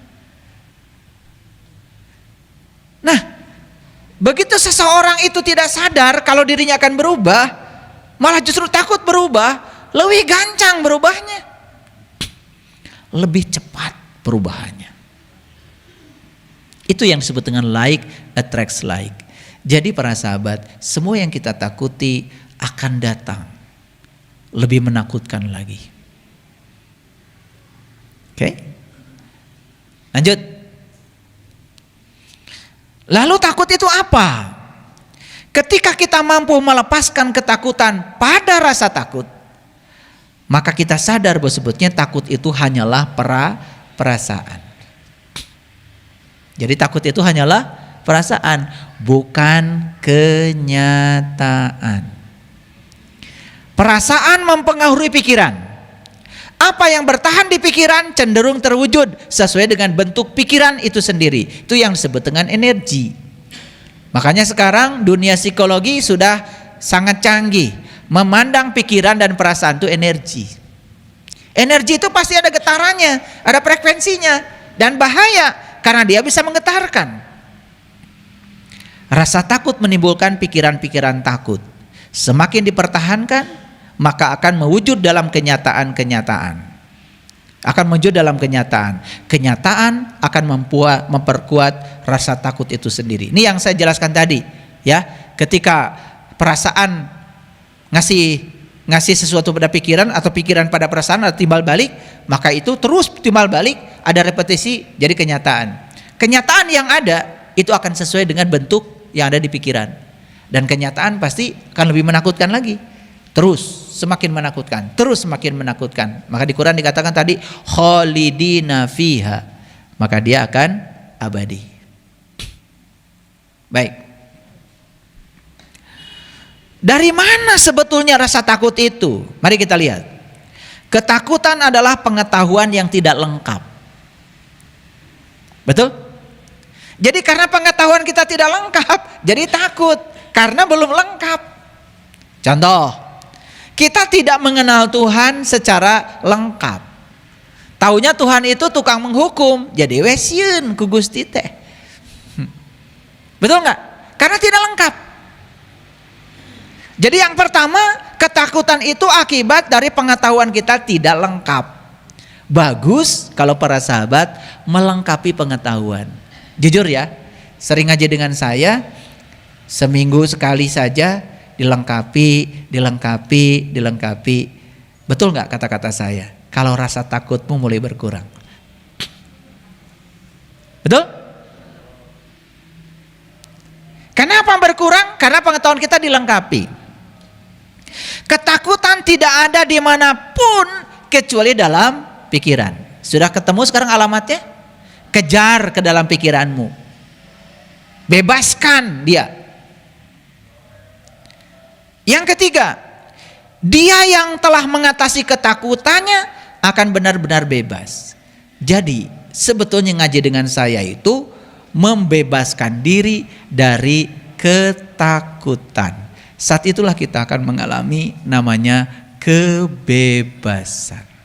Nah, begitu seseorang itu tidak sadar kalau dirinya akan berubah, malah justru takut berubah, lebih gancang berubahnya, lebih cepat perubahannya. Itu yang disebut dengan like attracts like. Jadi para sahabat, semua yang kita takuti akan datang lebih menakutkan lagi. Oke? Lanjut. Lalu takut itu apa? Ketika kita mampu melepaskan ketakutan pada rasa takut, maka kita sadar bahwa sebetulnya takut itu hanyalah perasaan. Jadi takut itu hanyalah perasaan, bukan kenyataan. Perasaan mempengaruhi pikiran. Apa yang bertahan di pikiran cenderung terwujud sesuai dengan bentuk pikiran itu sendiri. Itu yang disebut dengan energi. Makanya sekarang dunia psikologi sudah sangat canggih, memandang pikiran dan perasaan itu energi. Energi itu pasti ada getarannya, ada frekuensinya, dan bahaya karena dia bisa menggetarkan. Rasa takut menimbulkan pikiran-pikiran takut. Semakin dipertahankan, maka akan mewujud dalam kenyataan-kenyataan. Akan mewujud dalam kenyataan. Kenyataan akan memperkuat rasa takut itu sendiri. Ini yang saya jelaskan tadi, ya. Ketika perasaan ngasih sesuatu pada pikiran atau pikiran pada perasaan atau timbal balik, maka itu terus timbal balik, ada repetisi jadi kenyataan. Kenyataan yang ada itu akan sesuai dengan bentuk yang ada di pikiran, dan kenyataan pasti akan lebih menakutkan lagi, terus semakin menakutkan, terus semakin menakutkan. Maka di Quran dikatakan tadi khalidina fiha, maka dia akan abadi. Baik. Dari mana sebetulnya rasa takut itu? Mari kita lihat. Ketakutan adalah pengetahuan yang tidak lengkap. Betul? Jadi karena pengetahuan kita tidak lengkap, jadi takut karena belum lengkap. Contoh, kita tidak mengenal Tuhan secara lengkap. Taunya Tuhan itu tukang menghukum, jadi wesieun ku Gusti teh. Betul nggak? Karena tidak lengkap. Jadi yang pertama, ketakutan itu akibat dari pengetahuan kita tidak lengkap. Bagus kalau para sahabat melengkapi pengetahuan. Jujur ya, sering ngaji dengan saya, seminggu sekali saja dilengkapi. Betul nggak kata-kata saya? Kalau rasa takutmu mulai berkurang. Betul? Kenapa berkurang? Karena pengetahuan kita dilengkapi. Ketakutan tidak ada dimanapun kecuali dalam pikiran. Sudah ketemu sekarang alamatnya? Kejar ke dalam pikiranmu, bebaskan dia. Yang ketiga, dia yang telah mengatasi ketakutannya akan benar-benar bebas. Jadi sebetulnya ngaji dengan saya itu membebaskan diri dari ketakutan. Saat itulah kita akan mengalami namanya kebebasan.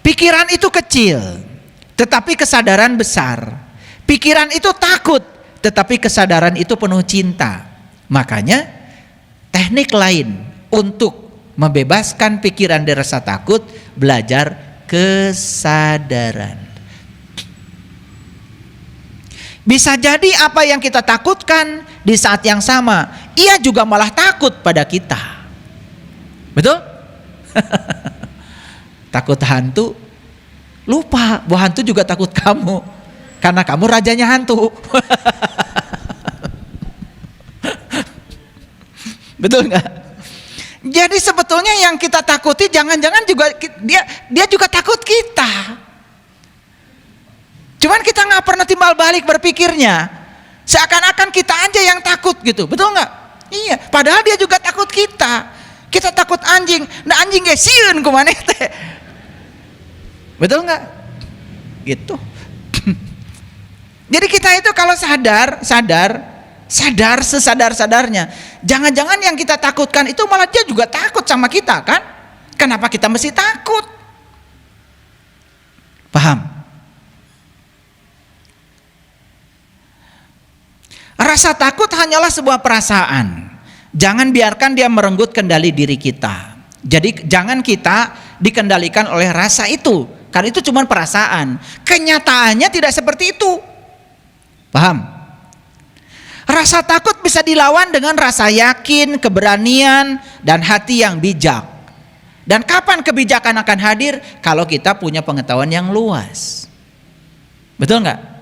Pikiran itu kecil, tetapi kesadaran besar. Pikiran itu takut, tetapi kesadaran itu penuh cinta. Makanya teknik lain untuk membebaskan pikiran dari rasa takut, belajar kesadaran. Bisa jadi apa yang kita takutkan di saat yang sama, ia juga malah takut pada kita. Betul? Takut hantu, lupa bahwa hantu juga takut kamu, karena kamu rajanya hantu. Betul nggak? Jadi sebetulnya yang kita takuti jangan-jangan juga dia juga takut kita. Cuman kita nggak pernah timbal balik berpikirnya, seakan-akan kita aja yang takut gitu, betul nggak? Iya, padahal dia juga takut kita. Kita takut anjing, nah anjing ge sieun kumaneh teh. Betul nggak? Gitu. Jadi kita itu kalau sadar sesadar-sadarnya. Jangan-jangan yang kita takutkan itu malah dia juga takut sama kita kan? Kenapa kita mesti takut? Paham? Rasa takut hanyalah sebuah perasaan. Jangan biarkan dia merenggut kendali diri kita. Jadi jangan kita dikendalikan oleh rasa itu. Karena itu cuma perasaan. Kenyataannya tidak seperti itu. Paham? Rasa takut bisa dilawan dengan rasa yakin, keberanian, dan hati yang bijak. Dan kapan kebijakan akan hadir? Kalau kita punya pengetahuan yang luas. Betul nggak?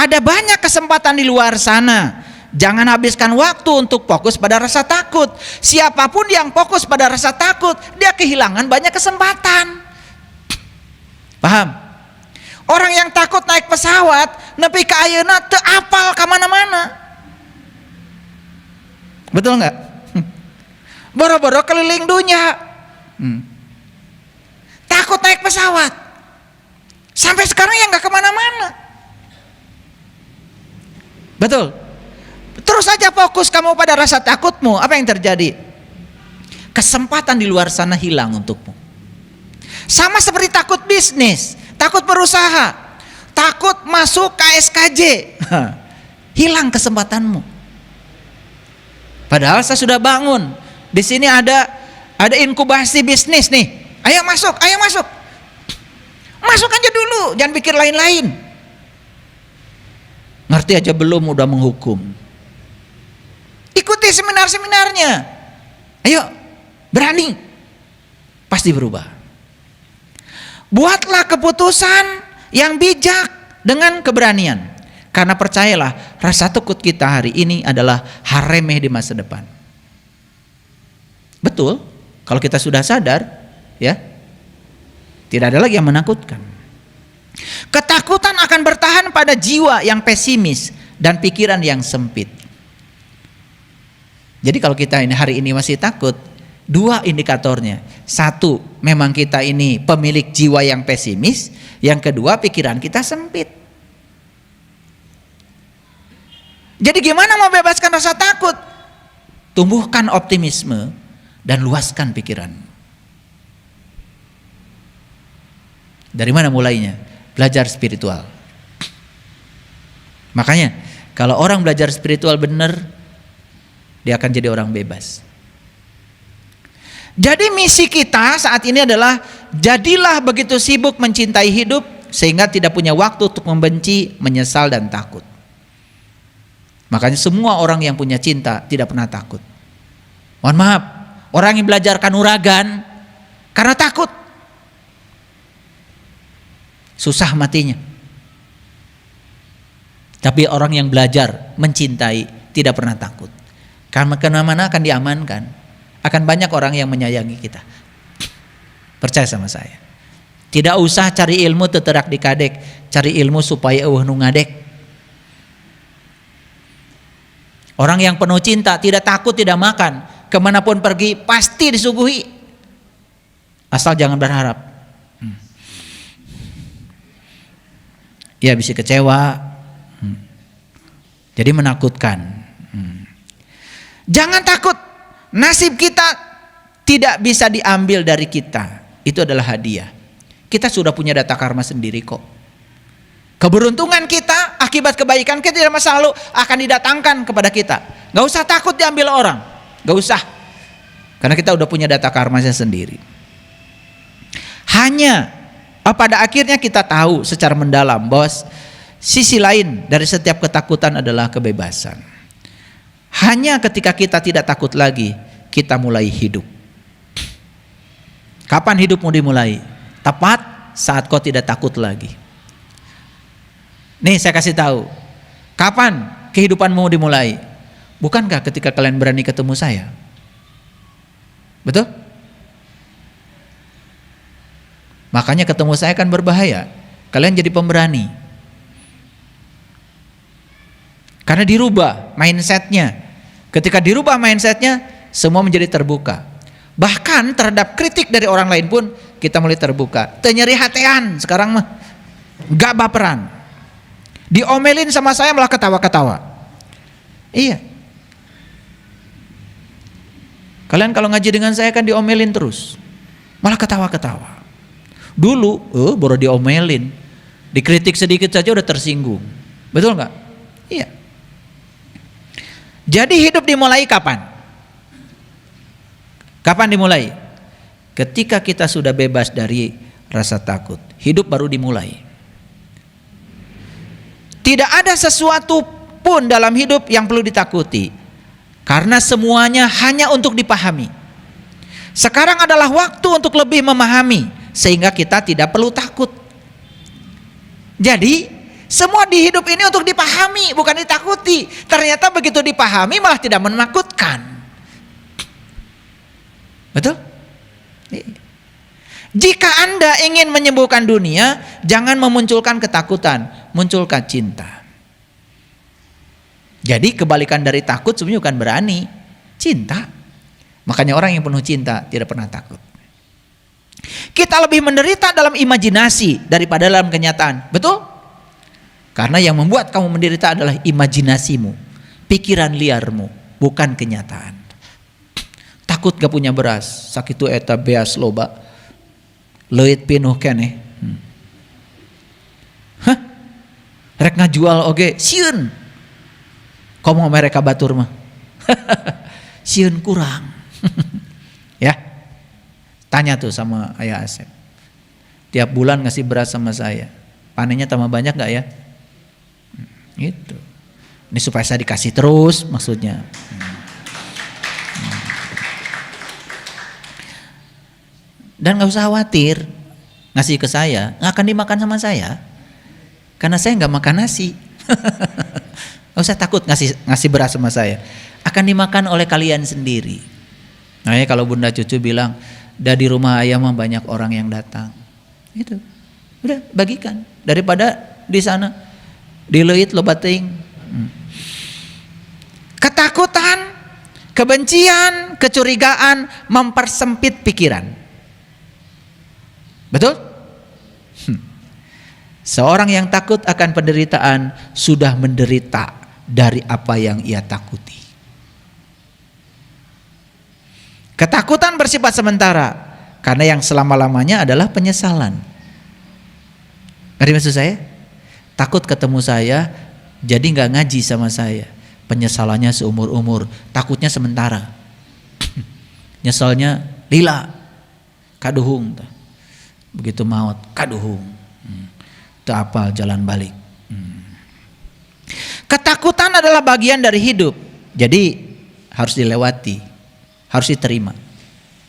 Ada banyak kesempatan di luar sana. Jangan habiskan waktu untuk fokus pada rasa takut. Siapapun yang fokus pada rasa takut, dia kehilangan banyak kesempatan. Paham? Orang yang takut naik pesawat, nepi ka ayeuna teu apal ka mana-mana. Betul nggak? Boro-boro keliling dunia. Takut naik pesawat. Sampai sekarang ya nggak kemana-mana. Betul? Terus saja fokus kamu pada rasa takutmu, apa yang terjadi? Kesempatan di luar sana hilang untukmu. Sama seperti takut bisnis, takut berusaha, takut masuk KSKJ. Hilang kesempatanmu. Padahal saya sudah bangun. Di sini ada inkubasi bisnis nih. Ayo masuk, ayo masuk. Masuk aja dulu, jangan pikir lain-lain. Ngerti aja belum udah menghukum. Ikuti seminar-seminarnya. Ayo, berani. Pasti berubah. Buatlah keputusan yang bijak dengan keberanian. Karena percayalah, rasa takut kita hari ini adalah hal remeh di masa depan. Betul, kalau kita sudah sadar, ya, tidak ada lagi yang menakutkan. Ketakutan akan bertahan pada jiwa yang pesimis dan pikiran yang sempit. Jadi kalau kita ini hari ini masih takut, dua indikatornya. Satu, memang kita ini pemilik jiwa yang pesimis. Yang kedua, pikiran kita sempit. Jadi gimana mau bebaskan rasa takut? Tumbuhkan optimisme dan luaskan pikiran. Dari mana mulainya? Belajar spiritual. Makanya kalau orang belajar spiritual benar, dia akan jadi orang bebas. Jadi misi kita saat ini adalah jadilah begitu sibuk mencintai hidup sehingga tidak punya waktu untuk membenci, menyesal dan takut. Makanya semua orang yang punya cinta tidak pernah takut. Mohon maaf, orang yang belajar kanuragan karena takut, susah matinya. Tapi orang yang belajar mencintai tidak pernah takut. Karena kemana-mana akan diamankan. Akan banyak orang yang menyayangi kita. Percaya sama saya. Tidak usah cari ilmu teterak dikadek, cari ilmu supaya eueuh nu ngadek. Orang yang penuh cinta tidak takut, tidak makan, kemanapun pergi pasti disuguhi. Asal jangan berharap. Ya bisa kecewa. Jadi menakutkan. Jangan takut. Nasib kita tidak bisa diambil dari kita. Itu adalah hadiah. Kita sudah punya data karma sendiri kok. Keberuntungan kita akibat kebaikan kita di masa lalu akan didatangkan kepada kita. Gak usah takut diambil orang. Gak usah. Karena kita udah punya data karmanya sendiri. Hanya pada akhirnya kita tahu secara mendalam bahwa sisi lain dari setiap ketakutan adalah kebebasan. Hanya ketika kita tidak takut lagi, kita mulai hidup. Kapan hidupmu dimulai? Tepat saat kau tidak takut lagi. Nih saya kasih tahu, kapan kehidupanmu dimulai? Bukankah ketika kalian berani ketemu saya? Betul? Makanya ketemu saya kan berbahaya. Kalian jadi pemberani. Karena dirubah mindsetnya. Ketika dirubah mindsetnya, semua menjadi terbuka. Bahkan terhadap kritik dari orang lain pun kita mulai terbuka. Tenyeri hatean sekarang mah, gak baperan. Diomelin sama saya malah ketawa-ketawa. Iya. Kalian kalau ngaji dengan saya kan diomelin terus, malah ketawa-ketawa. Dulu, baru diomelin, dikritik sedikit saja udah tersinggung. Betul nggak? Iya. Jadi hidup dimulai kapan? Kapan dimulai? Ketika kita sudah bebas dari rasa takut, hidup baru dimulai. Tidak ada sesuatu pun dalam hidup yang perlu ditakuti, karena semuanya hanya untuk dipahami. Sekarang adalah waktu untuk lebih memahami, sehingga kita tidak perlu takut. Jadi semua di hidup ini untuk dipahami, bukan ditakuti. Ternyata begitu dipahami malah tidak menakutkan. Betul? Jika Anda ingin menyembuhkan dunia, jangan memunculkan ketakutan, munculkan cinta. Jadi kebalikan dari takut sebenarnya bukan berani, cinta. Makanya orang yang penuh cinta tidak pernah takut. Kita lebih menderita dalam imajinasi daripada dalam kenyataan, betul? Karena yang membuat kamu menderita adalah imajinasimu, pikiran liarmu, bukan kenyataan. Takut gak punya beras, sakitu eta beas loba. Leuit pinuh keneh. Rek ngajual oge sieun. Komo mereka batur mah. Sieun kurang. Ya. Tanya tuh sama Ayah Asep. Tiap bulan ngasih beras sama saya. Panennya tambah banyak gak ya? Gitu. Ini supaya saya dikasih terus maksudnya. Dan gak usah khawatir. Ngasih ke saya gak akan dimakan sama saya. Karena saya gak makan nasi. Gak usah takut ngasih beras sama saya. Akan dimakan oleh kalian sendiri. Makanya kalau Bunda Cucu bilang, di rumah ayah mah banyak orang yang datang. Itu. Udah bagikan. Daripada di sana dileuit loba teuing. Ketakutan, kebencian, kecurigaan mempersempit pikiran. Betul? Seorang yang takut akan penderitaan sudah menderita dari apa yang ia takuti. Ketakutan bersifat sementara karena yang selama-lamanya adalah penyesalan. Ngerti maksud saya? Takut ketemu saya jadi gak ngaji sama saya. Penyesalannya seumur-umur. Takutnya sementara. Nyesalnya lila kaduhung. Begitu maut kaduhung. Itu apal jalan balik. Ketakutan adalah bagian dari hidup. Jadi harus dilewati, harus diterima.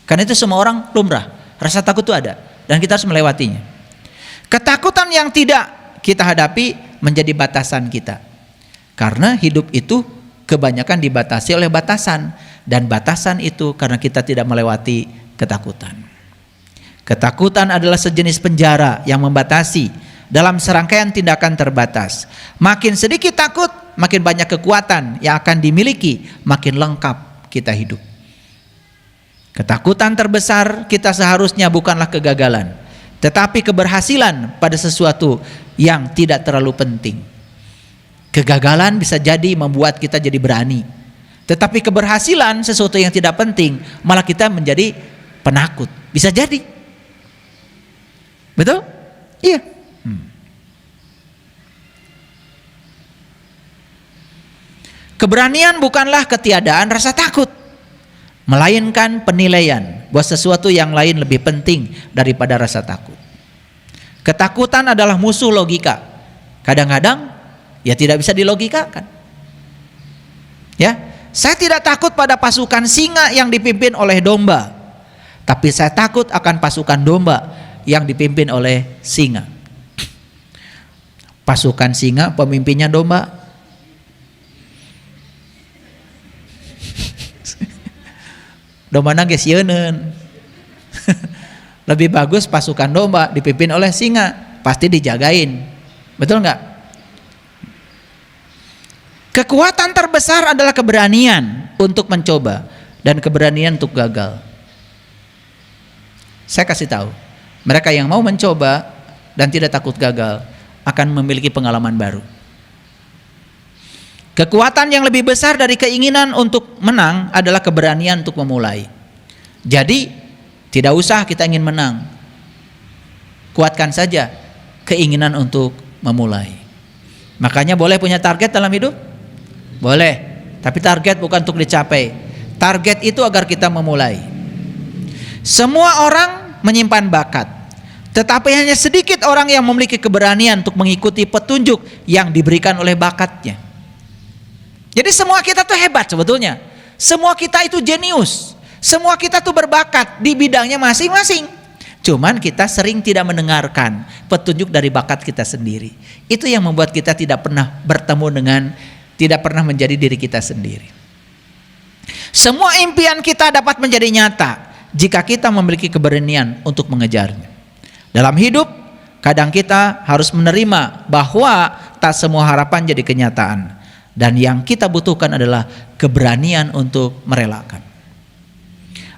Karena itu semua orang lumrah. Rasa takut itu ada dan kita harus melewatinya. Ketakutan yang tidak kita hadapi menjadi batasan kita. Karena hidup itu kebanyakan dibatasi oleh batasan. Dan batasan itu karena kita tidak melewati ketakutan. Ketakutan adalah sejenis penjara yang membatasi dalam serangkaian tindakan terbatas. Makin sedikit takut, makin banyak kekuatan yang akan dimiliki, makin lengkap kita hidup. Ketakutan terbesar kita seharusnya bukanlah kegagalan, tetapi keberhasilan pada sesuatu yang tidak terlalu penting. Kegagalan bisa jadi membuat kita jadi berani, tetapi keberhasilan sesuatu yang tidak penting malah kita menjadi penakut. Bisa jadi. Betul? Iya. Keberanian bukanlah ketiadaan rasa takut, melainkan penilaian bahwa sesuatu yang lain lebih penting daripada rasa takut. Ketakutan adalah musuh logika. Kadang-kadang ya tidak bisa dilogikakan. Ya, saya tidak takut pada pasukan singa yang dipimpin oleh domba, tapi saya takut akan pasukan domba yang dipimpin oleh singa. Pasukan singa, pemimpinnya domba. Domba nangis yeunun. Lebih bagus pasukan domba dipimpin oleh singa, pasti dijagain. Betul enggak? Kekuatan terbesar adalah keberanian untuk mencoba dan keberanian untuk gagal. Saya kasih tahu, mereka yang mau mencoba dan tidak takut gagal akan memiliki pengalaman baru. Kekuatan yang lebih besar dari keinginan untuk menang adalah keberanian untuk memulai. Jadi tidak usah kita ingin menang, kuatkan saja keinginan untuk memulai. Makanya boleh punya target dalam hidup? Boleh, tapi target bukan untuk dicapai. Target itu agar kita memulai. Semua orang menyimpan bakat, tetapi hanya sedikit orang yang memiliki keberanian untuk mengikuti petunjuk yang diberikan oleh bakatnya. Jadi semua kita tuh hebat sebetulnya. Semua kita itu jenius. Semua kita tuh berbakat di bidangnya masing-masing. Cuman kita sering tidak mendengarkan petunjuk dari bakat kita sendiri. Itu yang membuat kita tidak pernah bertemu dengan, tidak pernah menjadi diri kita sendiri. Semua impian kita dapat menjadi nyata jika kita memiliki keberanian untuk mengejarnya. Dalam hidup, kadang kita harus menerima bahwa tak semua harapan jadi kenyataan. Dan yang kita butuhkan adalah keberanian untuk merelakan.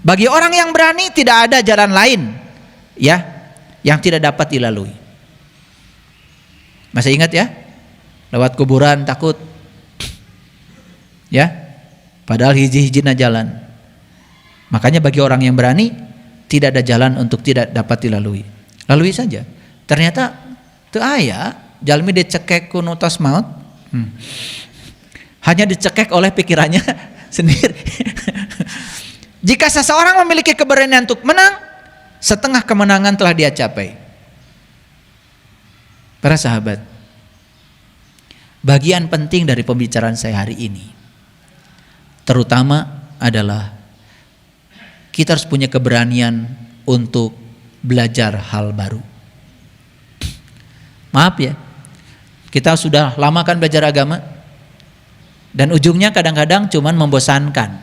Bagi orang yang berani tidak ada jalan lain ya yang tidak dapat dilalui. Masih ingat ya? Lewat kuburan takut. Ya? Padahal hiji-hijina jalan. Makanya bagi orang yang berani tidak ada jalan untuk tidak dapat dilalui. Lalui saja. Ternyata teu aya jalmi dicekek ku nutos maut. Hanya dicekek oleh pikirannya sendiri. Jika seseorang memiliki keberanian untuk menang, setengah kemenangan telah dia capai. Para sahabat, bagian penting dari pembicaraan saya hari ini terutama adalah kita harus punya keberanian untuk belajar hal baru. Maaf ya, kita sudah lama kan belajar agama, dan ujungnya kadang-kadang cuman membosankan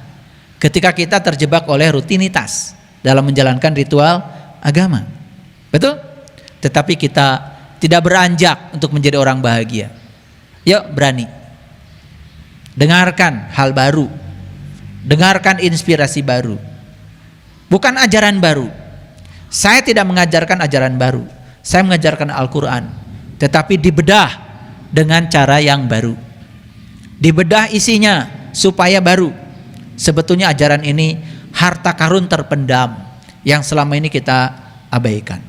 ketika kita terjebak oleh rutinitas dalam menjalankan ritual agama. Betul? Tetapi kita tidak beranjak untuk menjadi orang bahagia. Yuk berani. Dengarkan hal baru. Dengarkan inspirasi baru. Bukan ajaran baru. Saya tidak mengajarkan ajaran baru. Saya mengajarkan Al-Quran. Tetapi dibedah dengan cara yang baru. Dibedah isinya supaya baru. Sebetulnya ajaran ini harta karun terpendam yang selama ini kita abaikan.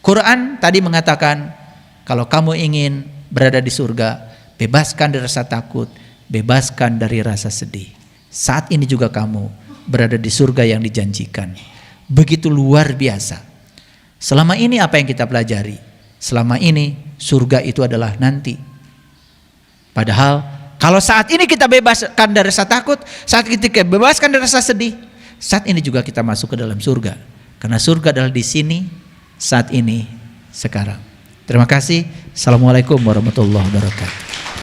Quran tadi mengatakan, kalau kamu ingin berada di surga, bebaskan dari rasa takut, bebaskan dari rasa sedih. Saat ini juga kamu berada di surga yang dijanjikan. Begitu luar biasa. Selama ini apa yang kita pelajari? Selama ini surga itu adalah nanti. Padahal kalau saat ini kita bebaskan dari rasa takut, saat kita bebaskan dari rasa sedih, saat ini juga kita masuk ke dalam surga. Karena surga adalah di sini, saat ini, sekarang. Terima kasih. Assalamualaikum warahmatullahi wabarakatuh.